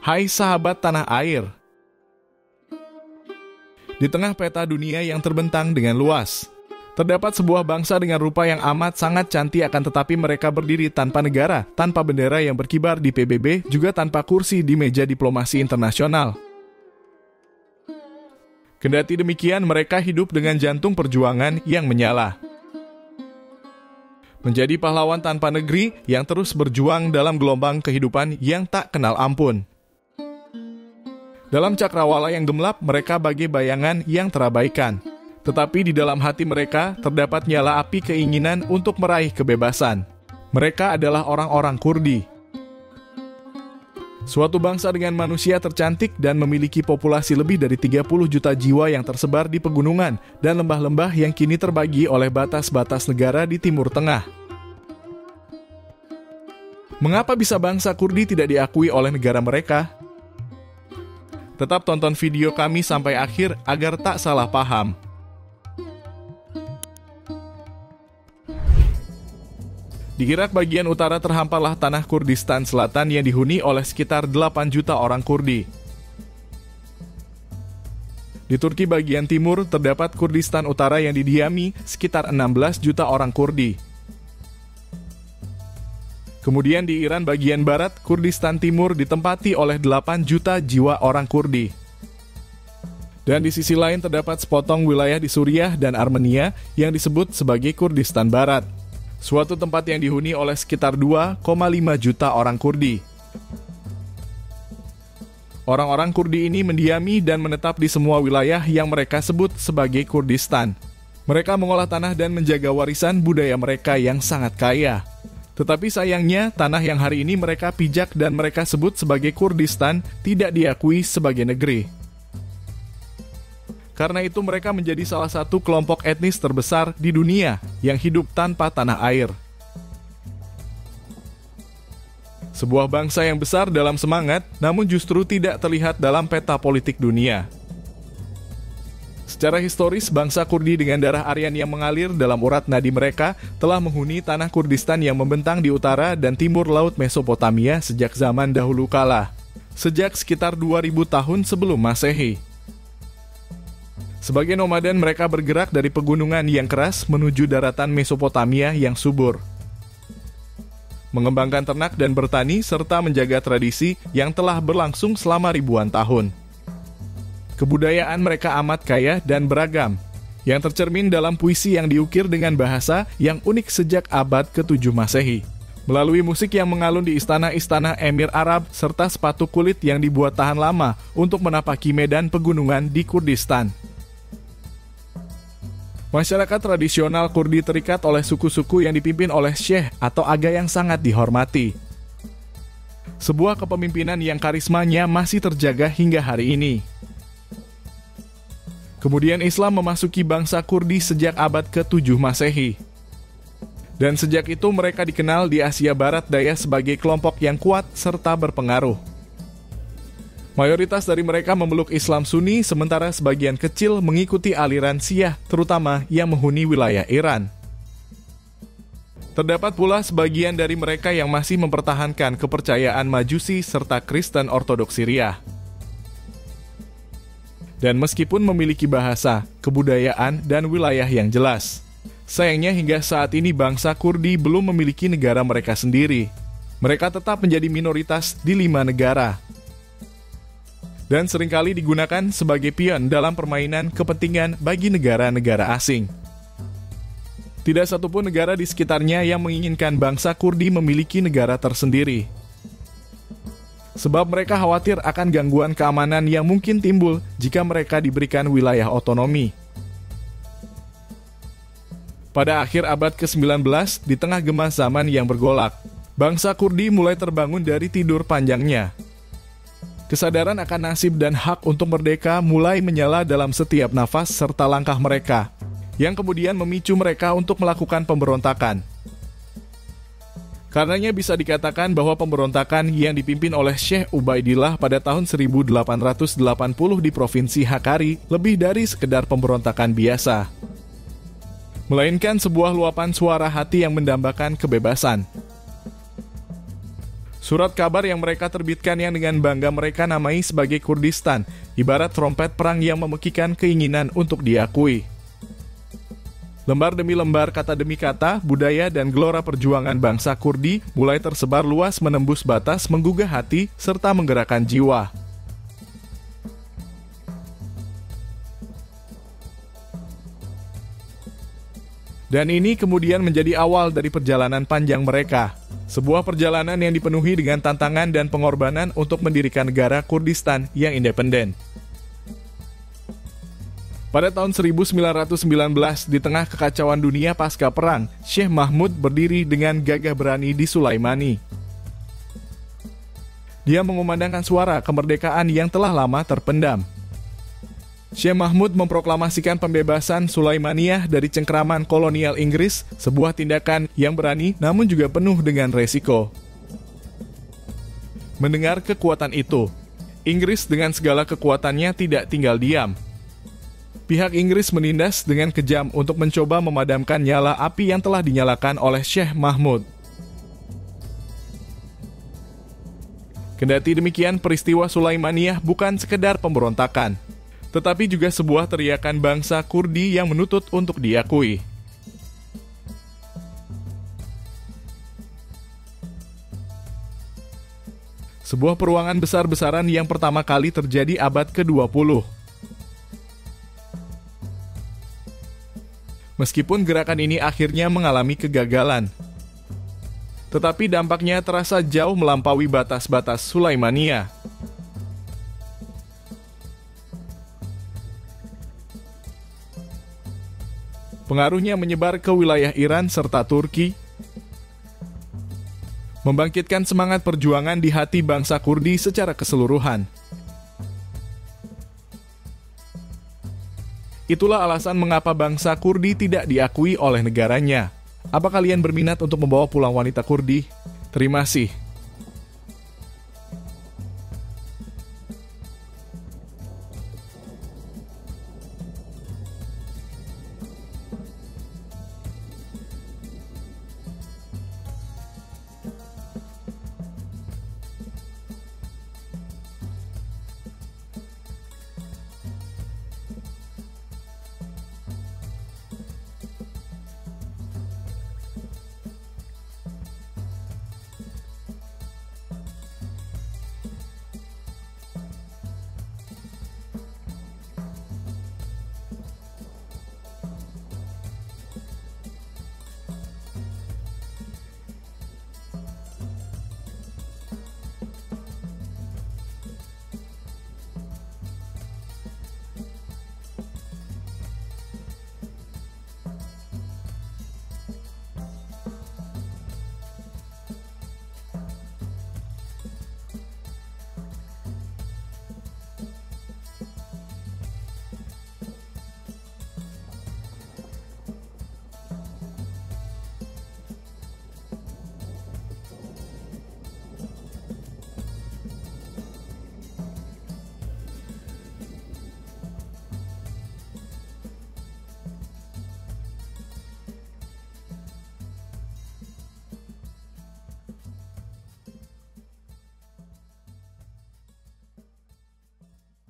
Hai sahabat tanah air. Di tengah peta dunia yang terbentang dengan luas, terdapat sebuah bangsa dengan rupa yang amat sangat cantik, akan tetapi mereka berdiri tanpa negara, tanpa bendera yang berkibar di PBB, juga tanpa kursi di meja diplomasi internasional. Kendati demikian, mereka hidup dengan jantung perjuangan yang menyala. Menjadi pahlawan tanpa negeri yang terus berjuang dalam gelombang kehidupan yang tak kenal ampun. Dalam cakrawala yang gelap, mereka bagai bayangan yang terabaikan. Tetapi di dalam hati mereka terdapat nyala api keinginan untuk meraih kebebasan. Mereka adalah orang-orang Kurdi. Suatu bangsa dengan manusia tercantik dan memiliki populasi lebih dari 30 juta jiwa yang tersebar di pegunungan dan lembah-lembah yang kini terbagi oleh batas-batas negara di Timur Tengah. Mengapa bisa bangsa Kurdi tidak diakui oleh negara mereka? Tetap tonton video kami sampai akhir agar tak salah paham. Di Irak bagian utara terhamparlah tanah Kurdistan Selatan yang dihuni oleh sekitar 8 juta orang Kurdi. Di Turki bagian timur terdapat Kurdistan Utara yang didiami sekitar 16 juta orang Kurdi. Kemudian di Iran bagian barat, Kurdistan Timur ditempati oleh 8 juta jiwa orang Kurdi. Dan di sisi lain terdapat sepotong wilayah di Suriah dan Armenia yang disebut sebagai Kurdistan Barat. Suatu tempat yang dihuni oleh sekitar 2,5 juta orang Kurdi. Orang-orang Kurdi ini mendiami dan menetap di semua wilayah yang mereka sebut sebagai Kurdistan. Mereka mengolah tanah dan menjaga warisan budaya mereka yang sangat kaya. Tetapi sayangnya, tanah yang hari ini mereka pijak dan mereka sebut sebagai Kurdistan tidak diakui sebagai negeri. Karena itu mereka menjadi salah satu kelompok etnis terbesar di dunia yang hidup tanpa tanah air. Sebuah bangsa yang besar dalam semangat, namun justru tidak terlihat dalam peta politik dunia. Secara historis, bangsa Kurdi dengan darah Aryan yang mengalir dalam urat nadi mereka telah menghuni tanah Kurdistan yang membentang di utara dan timur Laut Mesopotamia sejak zaman dahulu kala, sejak sekitar 2000 tahun sebelum Masehi. Sebagai nomaden, mereka bergerak dari pegunungan yang keras menuju daratan Mesopotamia yang subur. Mengembangkan ternak dan bertani serta menjaga tradisi yang telah berlangsung selama ribuan tahun. Kebudayaan mereka amat kaya dan beragam, yang tercermin dalam puisi yang diukir dengan bahasa yang unik sejak abad ke-7 Masehi. Melalui musik yang mengalun di istana-istana Emir Arab, serta sepatu kulit yang dibuat tahan lama untuk menapaki medan pegunungan di Kurdistan. Masyarakat tradisional Kurdi terikat oleh suku-suku yang dipimpin oleh syekh atau aga yang sangat dihormati. Sebuah kepemimpinan yang karismanya masih terjaga hingga hari ini. Kemudian Islam memasuki bangsa Kurdi sejak abad ke-7 Masehi. Dan sejak itu mereka dikenal di Asia Barat Daya sebagai kelompok yang kuat serta berpengaruh. Mayoritas dari mereka memeluk Islam Sunni, sementara sebagian kecil mengikuti aliran Syiah, terutama yang menghuni wilayah Iran. Terdapat pula sebagian dari mereka yang masih mempertahankan kepercayaan Majusi serta Kristen Ortodoks Syriah. Dan meskipun memiliki bahasa, kebudayaan, dan wilayah yang jelas, sayangnya hingga saat ini bangsa Kurdi belum memiliki negara mereka sendiri. Mereka tetap menjadi minoritas di 5 negara. Dan seringkali digunakan sebagai pion dalam permainan kepentingan bagi negara-negara asing. Tidak satupun negara di sekitarnya yang menginginkan bangsa Kurdi memiliki negara tersendiri. Sebab mereka khawatir akan gangguan keamanan yang mungkin timbul jika mereka diberikan wilayah otonomi. Pada akhir abad ke-19, di tengah gema zaman yang bergolak, bangsa Kurdi mulai terbangun dari tidur panjangnya. Kesadaran akan nasib dan hak untuk merdeka mulai menyala dalam setiap nafas serta langkah mereka, yang kemudian memicu mereka untuk melakukan pemberontakan. Karenanya bisa dikatakan bahwa pemberontakan yang dipimpin oleh Syekh Ubaidillah pada tahun 1880 di Provinsi Hakkari lebih dari sekedar pemberontakan biasa, melainkan sebuah luapan suara hati yang mendambakan kebebasan. Surat kabar yang mereka terbitkan yang dengan bangga mereka namai sebagai Kurdistan, ibarat trompet perang yang memekikan keinginan untuk diakui. Lembar demi lembar, kata demi kata, budaya dan gelora perjuangan bangsa Kurdi mulai tersebar luas menembus batas, menggugah hati, serta menggerakkan jiwa. Dan ini kemudian menjadi awal dari perjalanan panjang mereka. Sebuah perjalanan yang dipenuhi dengan tantangan dan pengorbanan untuk mendirikan negara Kurdistan yang independen. Pada tahun 1919, di tengah kekacauan dunia pasca perang, Syekh Mahmud berdiri dengan gagah berani di Sulaimani. Dia mengumandangkan suara kemerdekaan yang telah lama terpendam. Syekh Mahmud memproklamasikan pembebasan Sulaimaniyah dari cengkraman kolonial Inggris, sebuah tindakan yang berani namun juga penuh dengan resiko. Mendengar kekuatan itu, Inggris dengan segala kekuatannya tidak tinggal diam. Pihak Inggris menindas dengan kejam untuk mencoba memadamkan nyala api yang telah dinyalakan oleh Syekh Mahmud. Kendati demikian, peristiwa Sulaimaniyah bukan sekedar pemberontakan, tetapi juga sebuah teriakan bangsa Kurdi yang menuntut untuk diakui. Sebuah peruangan besar-besaran yang pertama kali terjadi abad ke-20. Meskipun gerakan ini akhirnya mengalami kegagalan, tetapi dampaknya terasa jauh melampaui batas-batas Sulaimaniyah. Pengaruhnya menyebar ke wilayah Iran serta Turki, membangkitkan semangat perjuangan di hati bangsa Kurdi secara keseluruhan. Itulah alasan mengapa bangsa Kurdi tidak diakui oleh negaranya. Apa kalian berminat untuk membawa pulang wanita Kurdi? Terima kasih.